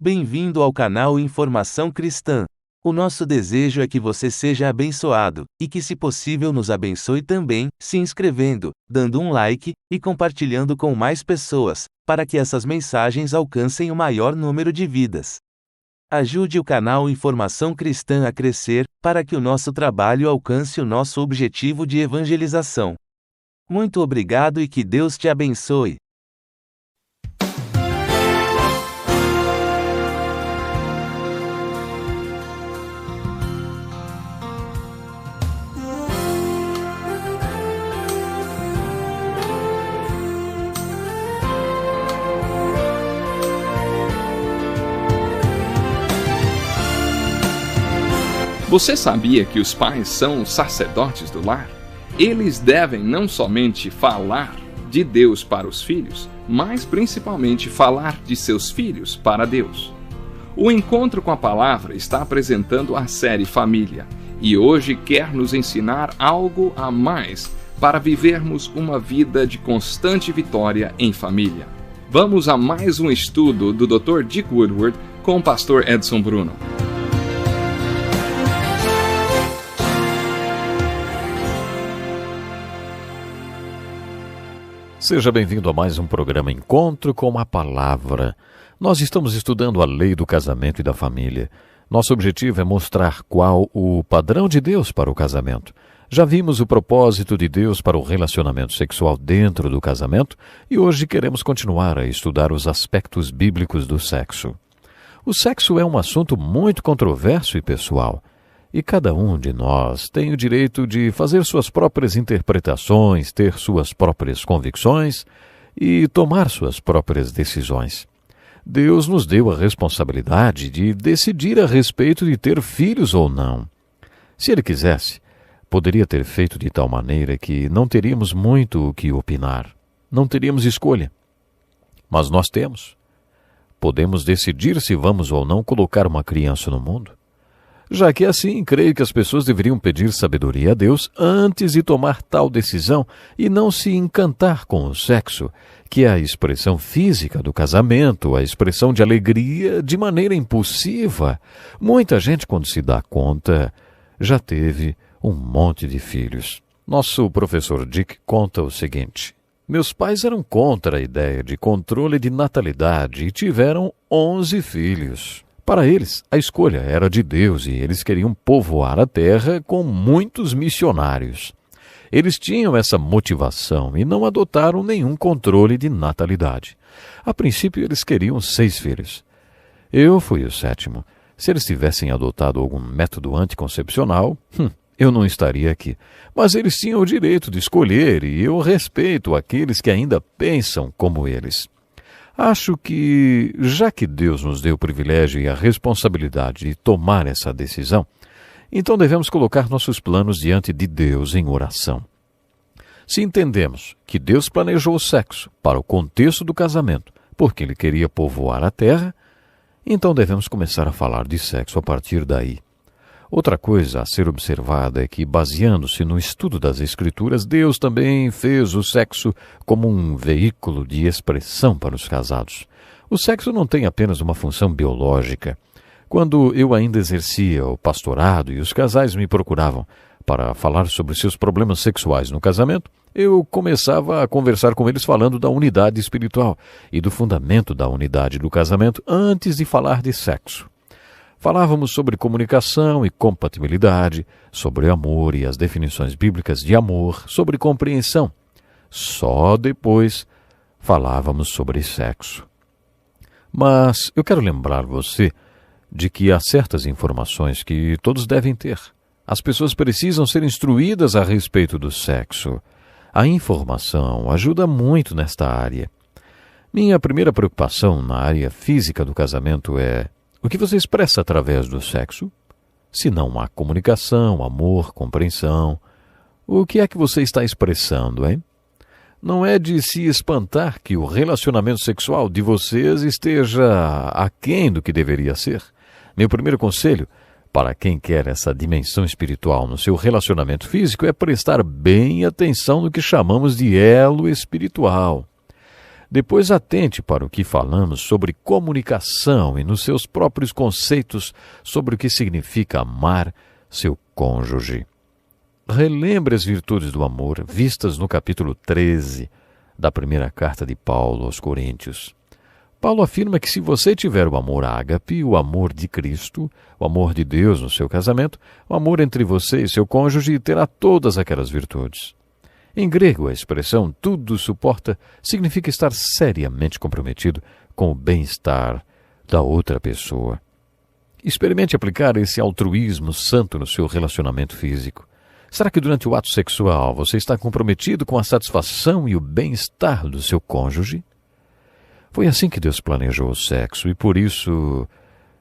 Bem-vindo ao canal Informação Cristã. O nosso desejo é que você seja abençoado, e que se possível nos abençoe também, se inscrevendo, dando um like, e compartilhando com mais pessoas, para que essas mensagens alcancem o maior número de vidas. Ajude o canal Informação Cristã a crescer, para que o nosso trabalho alcance o nosso objetivo de evangelização. Muito obrigado e que Deus te abençoe. Você sabia que os pais são os sacerdotes do lar? Eles devem não somente falar de Deus para os filhos, mas principalmente falar de seus filhos para Deus. O Encontro com a Palavra está apresentando a série Família e hoje quer nos ensinar algo a mais para vivermos uma vida de constante vitória em família. Vamos a mais um estudo do Dr. Dick Woodward com o pastor Edson Bruno. Seja bem-vindo a mais um programa Encontro com a Palavra. Nós estamos estudando a lei do casamento e da família. Nosso objetivo é mostrar qual o padrão de Deus para o casamento. Já vimos o propósito de Deus para o relacionamento sexual dentro do casamento e hoje queremos continuar a estudar os aspectos bíblicos do sexo. O sexo é um assunto muito controverso e pessoal. E cada um de nós tem o direito de fazer suas próprias interpretações, ter suas próprias convicções e tomar suas próprias decisões. Deus nos deu a responsabilidade de decidir a respeito de ter filhos ou não. Se Ele quisesse, poderia ter feito de tal maneira que não teríamos muito o que opinar. Não teríamos escolha. Mas nós temos. Podemos decidir se vamos ou não colocar uma criança no mundo. Já que é assim, creio que as pessoas deveriam pedir sabedoria a Deus antes de tomar tal decisão e não se encantar com o sexo, que é a expressão física do casamento, a expressão de alegria de maneira impulsiva. Muita gente, quando se dá conta, já teve um monte de filhos. Nosso professor Dick conta o seguinte: meus pais eram contra a ideia de controle de natalidade e tiveram 11 filhos. Para eles, a escolha era de Deus e eles queriam povoar a terra com muitos missionários. Eles tinham essa motivação e não adotaram nenhum controle de natalidade. A princípio, eles queriam 6 filhos. Eu fui o 7º. Se eles tivessem adotado algum método anticoncepcional, eu não estaria aqui. Mas eles tinham o direito de escolher e eu respeito aqueles que ainda pensam como eles. Acho que, já que Deus nos deu o privilégio e a responsabilidade de tomar essa decisão, então devemos colocar nossos planos diante de Deus em oração. Se entendemos que Deus planejou o sexo para o contexto do casamento, porque Ele queria povoar a terra, então devemos começar a falar de sexo a partir daí. Outra coisa a ser observada é que, baseando-se no estudo das Escrituras, Deus também fez o sexo como um veículo de expressão para os casados. O sexo não tem apenas uma função biológica. Quando eu ainda exercia o pastorado e os casais me procuravam para falar sobre seus problemas sexuais no casamento, eu começava a conversar com eles falando da unidade espiritual e do fundamento da unidade do casamento antes de falar de sexo. Falávamos sobre comunicação e compatibilidade, sobre amor e as definições bíblicas de amor, sobre compreensão. Só depois falávamos sobre sexo. Mas eu quero lembrar você de que há certas informações que todos devem ter. As pessoas precisam ser instruídas a respeito do sexo. A informação ajuda muito nesta área. Minha primeira preocupação na área física do casamento é: o que você expressa através do sexo? Se não há comunicação, amor, compreensão, o que é que você está expressando, hein? Não é de se espantar que o relacionamento sexual de vocês esteja aquém do que deveria ser. Meu primeiro conselho para quem quer essa dimensão espiritual no seu relacionamento físico é prestar bem atenção no que chamamos de elo espiritual. Depois atente para o que falamos sobre comunicação e nos seus próprios conceitos sobre o que significa amar seu cônjuge. Relembre as virtudes do amor vistas no capítulo 13 da primeira carta de Paulo aos Coríntios. Paulo afirma que se você tiver o amor ágape, o amor de Cristo, o amor de Deus no seu casamento, o amor entre você e seu cônjuge terá todas aquelas virtudes. Em grego, a expressão tudo suporta significa estar seriamente comprometido com o bem-estar da outra pessoa. Experimente aplicar esse altruísmo santo no seu relacionamento físico. Será que durante o ato sexual você está comprometido com a satisfação e o bem-estar do seu cônjuge? Foi assim que Deus planejou o sexo e por isso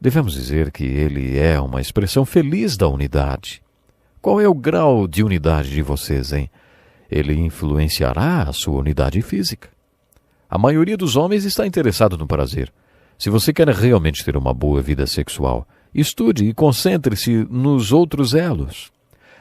devemos dizer que ele é uma expressão feliz da unidade. Qual é o grau de unidade de vocês, hein? Ele influenciará a sua unidade física. A maioria dos homens está interessado no prazer. Se você quer realmente ter uma boa vida sexual, estude e concentre-se nos outros elos.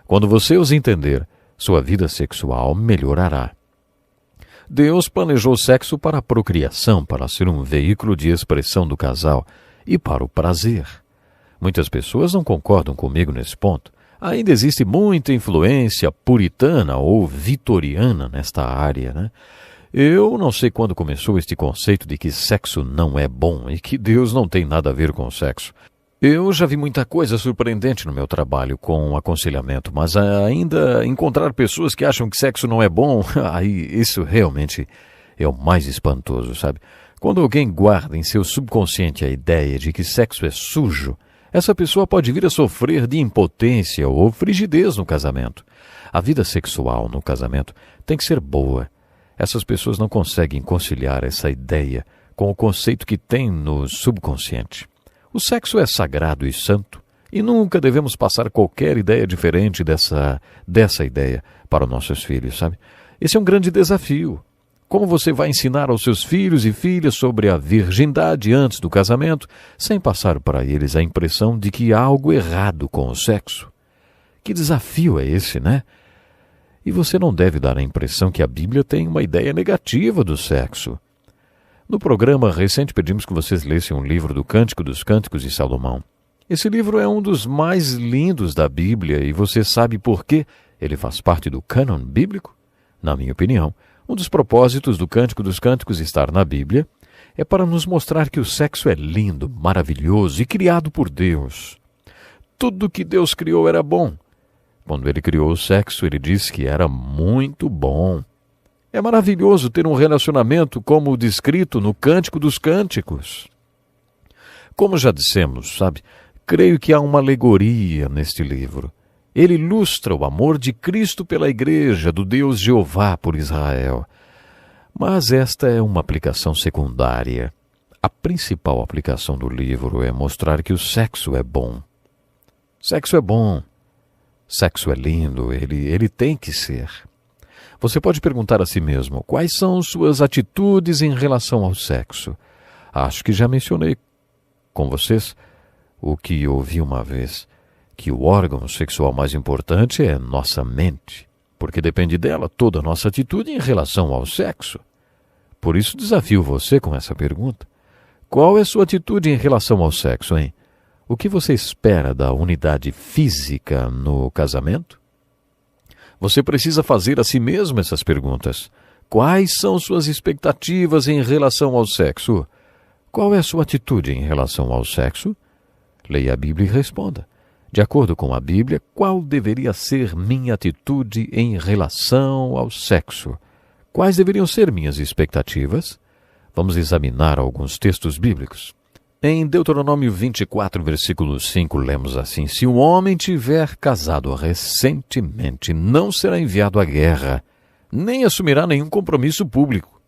Quando você os entender, sua vida sexual melhorará. Deus planejou o sexo para a procriação, para ser um veículo de expressão do casal e para o prazer. Muitas pessoas não concordam comigo nesse ponto. Ainda existe muita influência puritana ou vitoriana nesta área, né? Eu não sei quando começou este conceito de que sexo não é bom e que Deus não tem nada a ver com o sexo. Eu já vi muita coisa surpreendente no meu trabalho com aconselhamento, mas ainda encontrar pessoas que acham que sexo não é bom, aí isso realmente é o mais espantoso, sabe? Quando alguém guarda em seu subconsciente a ideia de que sexo é sujo, essa pessoa pode vir a sofrer de impotência ou frigidez no casamento. A vida sexual no casamento tem que ser boa. Essas pessoas não conseguem conciliar essa ideia com o conceito que tem no subconsciente. O sexo é sagrado e santo, e nunca devemos passar qualquer ideia diferente dessa ideia para os nossos filhos, sabe? Esse é um grande desafio. Como você vai ensinar aos seus filhos e filhas sobre a virgindade antes do casamento, sem passar para eles a impressão de que há algo errado com o sexo? Que desafio é esse, né? E você não deve dar a impressão que a Bíblia tem uma ideia negativa do sexo. No programa recente pedimos que vocês lessem um livro do Cântico dos Cânticos de Salomão. Esse livro é um dos mais lindos da Bíblia e você sabe por que ele faz parte do cânon bíblico? Na minha opinião, um dos propósitos do Cântico dos Cânticos estar na Bíblia é para nos mostrar que o sexo é lindo, maravilhoso e criado por Deus. Tudo que Deus criou era bom. Quando ele criou o sexo, ele disse que era muito bom. É maravilhoso ter um relacionamento como o descrito no Cântico dos Cânticos. Como já dissemos, sabe, creio que há uma alegoria neste livro. Ele ilustra o amor de Cristo pela Igreja, do Deus Jeová por Israel. Mas esta é uma aplicação secundária. A principal aplicação do livro é mostrar que o sexo é bom. Sexo é bom. Sexo é lindo, ele tem que ser. Você pode perguntar a si mesmo, quais são suas atitudes em relação ao sexo? Acho que já mencionei com vocês o que ouvi uma vez, que o órgão sexual mais importante é nossa mente, porque depende dela toda a nossa atitude em relação ao sexo. Por isso desafio você com essa pergunta. Qual é a sua atitude em relação ao sexo, hein? O que você espera da unidade física no casamento? Você precisa fazer a si mesmo essas perguntas. Quais são suas expectativas em relação ao sexo? Qual é a sua atitude em relação ao sexo? Leia a Bíblia e responda. De acordo com a Bíblia, qual deveria ser minha atitude em relação ao sexo? Quais deveriam ser minhas expectativas? Vamos examinar alguns textos bíblicos. Em Deuteronômio 24, versículo 5, lemos assim: Se um homem tiver casado recentemente, não será enviado à guerra, nem assumirá nenhum compromisso público.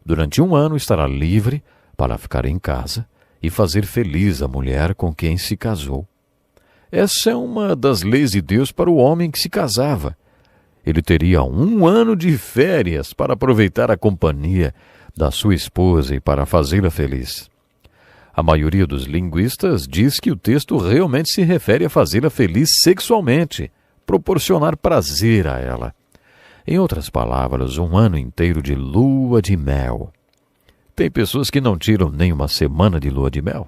Durante 1 ano estará livre para ficar em casa e fazer feliz a mulher com quem se casou. Essa é uma das leis de Deus para o homem que se casava. Ele teria 1 ano de férias para aproveitar a companhia da sua esposa e para fazê-la feliz. A maioria dos linguistas diz que o texto realmente se refere a fazê-la feliz sexualmente, proporcionar prazer a ela. Em outras palavras, 1 ano inteiro de lua de mel. Tem pessoas que não tiram nem uma semana de lua de mel.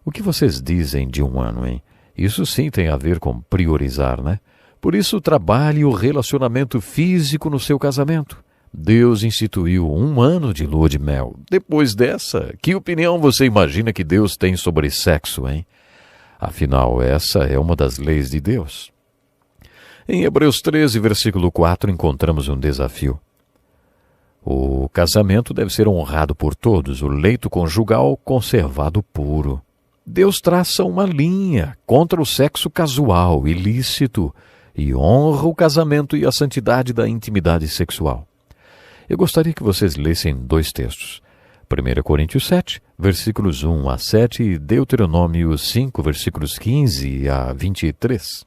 O que vocês dizem de um ano, hein? Isso sim tem a ver com priorizar, né? Por isso, trabalhe o relacionamento físico no seu casamento. Deus instituiu 1 ano de lua de mel. Depois dessa, que opinião você imagina que Deus tem sobre sexo, hein? Afinal, essa é uma das leis de Deus. Em Hebreus 13, versículo 4, encontramos um desafio. O casamento deve ser honrado por todos, o leito conjugal conservado puro. Deus traça uma linha contra o sexo casual, ilícito, e honra o casamento e a santidade da intimidade sexual. Eu gostaria que vocês lessem 2 textos. 1 Coríntios 7, versículos 1 a 7 e Deuteronômio 5, versículos 15 a 23.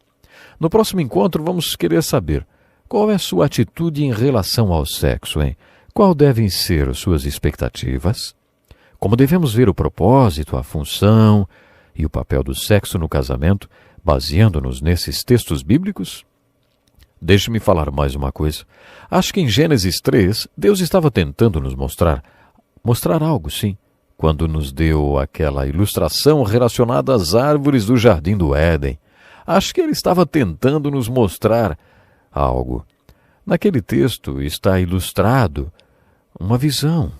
No próximo encontro vamos querer saber qual é a sua atitude em relação ao sexo, hein? Qual devem ser suas expectativas? Como devemos ver o propósito, a função e o papel do sexo no casamento, baseando-nos nesses textos bíblicos? Deixe-me falar mais uma coisa. Acho que em Gênesis 3, Deus estava tentando nos mostrar algo, sim, quando nos deu aquela ilustração relacionada às árvores do Jardim do Éden. Acho que ele estava tentando nos mostrar algo. Naquele texto está ilustrado uma visão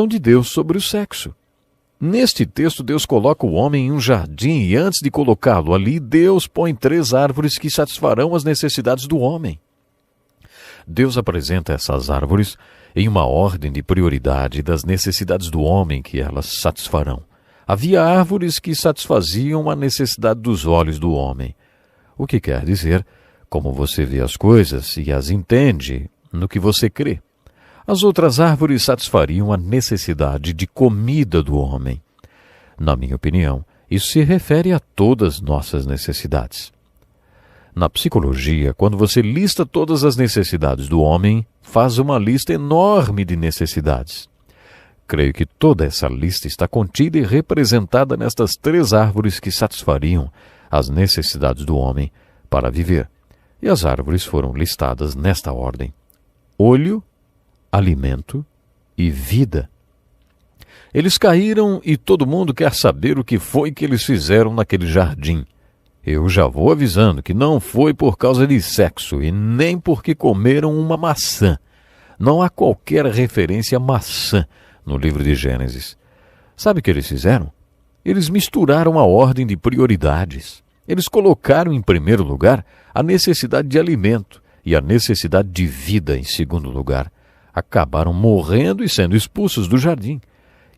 de Deus sobre o sexo. Neste texto, Deus coloca o homem em um jardim e antes de colocá-lo ali, Deus põe 3 árvores que satisfarão as necessidades do homem. Deus apresenta essas árvores em uma ordem de prioridade das necessidades do homem que elas satisfarão. Havia árvores que satisfaziam a necessidade dos olhos do homem. O que quer dizer, como você vê as coisas e as entende no que você crê. As outras árvores satisfariam a necessidade de comida do homem. Na minha opinião, isso se refere a todas nossas necessidades. Na psicologia, quando você lista todas as necessidades do homem, faz uma lista enorme de necessidades. Creio que toda essa lista está contida e representada nestas 3 árvores que satisfariam as necessidades do homem para viver. E as árvores foram listadas nesta ordem: olho, alimento e vida. Eles caíram e todo mundo quer saber o que foi que eles fizeram naquele jardim. Eu já vou avisando que não foi por causa de sexo e nem porque comeram uma maçã. Não há qualquer referência a maçã no livro de Gênesis. Sabe o que eles fizeram? Eles misturaram a ordem de prioridades. Eles colocaram em primeiro lugar a necessidade de alimento e a necessidade de vida em segundo lugar. Acabaram morrendo e sendo expulsos do jardim.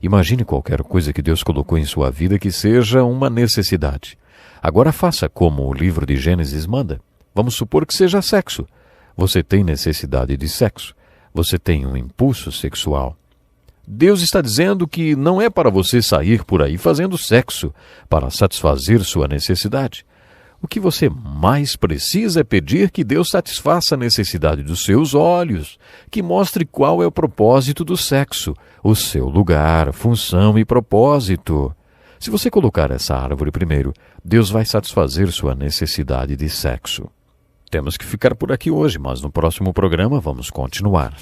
Imagine qualquer coisa que Deus colocou em sua vida que seja uma necessidade. Agora faça como o livro de Gênesis manda. Vamos supor que seja sexo. Você tem necessidade de sexo. Você tem um impulso sexual. Deus está dizendo que não é para você sair por aí fazendo sexo para satisfazer sua necessidade. O que você mais precisa é pedir que Deus satisfaça a necessidade dos seus olhos, que mostre qual é o propósito do sexo, o seu lugar, função e propósito. Se você colocar essa árvore primeiro, Deus vai satisfazer sua necessidade de sexo. Temos que ficar por aqui hoje, mas no próximo programa vamos continuar.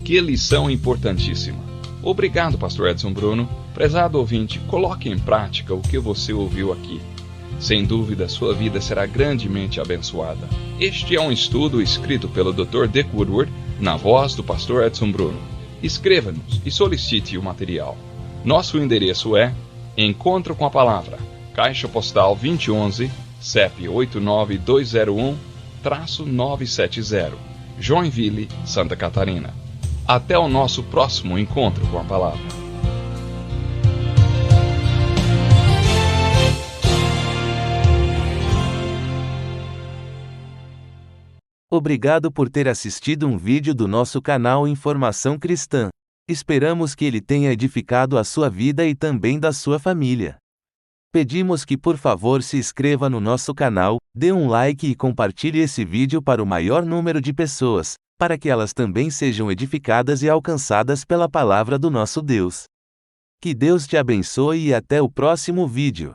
Que lição importantíssima. Obrigado, Pastor Edson Bruno. Prezado ouvinte, coloque em prática o que você ouviu aqui. Sem dúvida, sua vida será grandemente abençoada. Este é um estudo escrito pelo Dr. Dick Woodward, na voz do Pastor Edson Bruno. Escreva-nos e solicite o material. Nosso endereço é Encontro com a Palavra, Caixa Postal 2011, CEP 89201-970, Joinville, Santa Catarina. Até o nosso próximo encontro com a Palavra. Obrigado por ter assistido um vídeo do nosso canal Informação Cristã. Esperamos que ele tenha edificado a sua vida e também da sua família. Pedimos que por favor se inscreva no nosso canal, dê um like e compartilhe esse vídeo para o maior número de pessoas, para que elas também sejam edificadas e alcançadas pela palavra do nosso Deus. Que Deus te abençoe e até o próximo vídeo.